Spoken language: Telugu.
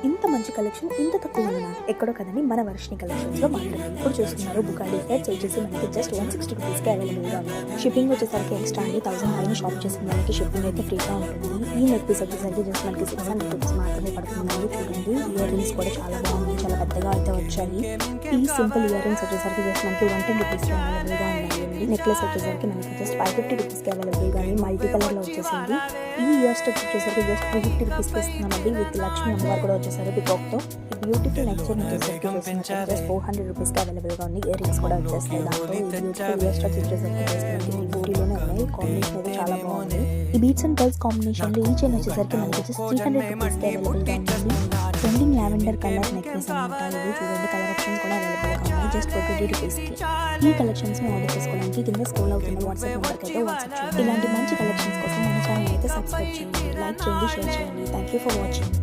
ఇంత మంచి కలెక్షన్ ఇంత తక్కువ ఉన్నా ఎక్కడో కదండి మన వర్షిని కలెక్షన్స్లో మాత్రమే. ఇప్పుడు చూస్తున్నారు బుగాడి సెట్స్ వచ్చేసి మనకి జస్ట్ 160 రూపీస్కి అవైలబుల్గా ఉంది. షిప్పింగ్ వచ్చేసరికి ఎక్స్ట్రా అండి 1000 పైన షాప్ చేసిన మనకి షిప్పింగ్ అయితే ఫ్రీగా ఉంటుంది. ఈ నెక్ పీస్ వచ్చేసరికి జస్ట్ మనకి 600 రూపీస్ మాత్రమే పడుతుందండి. చూడండి ఇయర్ రింగ్స్ కూడా చాలా బాగుంది, చాలా పెద్దగా అయితే వచ్చాయి. ఈ సింపుల్ ఇయర్ రింగ్స్ వచ్చేసరికి జస్ట్ మనకి 110 రూపీస్కి అవైలబుల్గా ఉన్నాయండి. నెక్లెస్ వచ్చేసరికి మనకి జస్ట్ 550 రూపీస్కి అవైలబుల్గా మల్టీ కలర్లో వచ్చేసింది. ఈ ఇయర్ స్టెప్స్ వచ్చేసరికి జస్ట్ 350 రూపీస్కి ఇస్తున్నామండి. విత్ లక్ష్మీ అమ్మవారు కూడా వచ్చేసరికి పికాక్తో. ఈ బ్యూటిఫుల్ నెక్ చైన్ వచ్చేసరికి జస్ట్ 400 రూపీస్కి అవైలబుల్గా ఉంది. ఇయర్ రింగ్స్ కూడా వచ్చేస్తాయి దాంతో. ఈ బ్యూటిఫుల్ ఇయర్ స్టెప్స్ వచ్చేసరికి జస్ట్ మనకి 350లోనే ఉన్నాయి. కాంబినేషన్ అయితే చాలా బాగుంది. ఈ బీట్స్ అండ్ పర్ల్స్ కాంబినేషన్లో ఈ చైన్ వచ్చేసరికి మనకి జస్ట్ 300 రూపీస్కి అవైలబుల్గా ఉంటుంది. ట్రెండింగ్ లావెండర్ కలర్ నెక్లెస్ అనమాట. ఇది చూడండి కలర్ ఆప్షన్స్ కూడా అవైలబుల్గా ఉన్నాయి. జస్ట్ 20 రూపీస్కి. ఈ కలెక్షన్స్ని ఆర్డర్ చేసుకోవడానికి కింద స్క్రోల్ అవుతున్న వాట్సాప్ నెంబర్కి అయితే వాట్సాప్ చేయండి. ఇలాంటి మంచి కలెక్షన్స్ కోసం మన ఛానల్ అయితే సబ్స్క్రైబ్ చేయండి, లైక్ చేయండి, షేర్ చేయండి. Thank you for watching.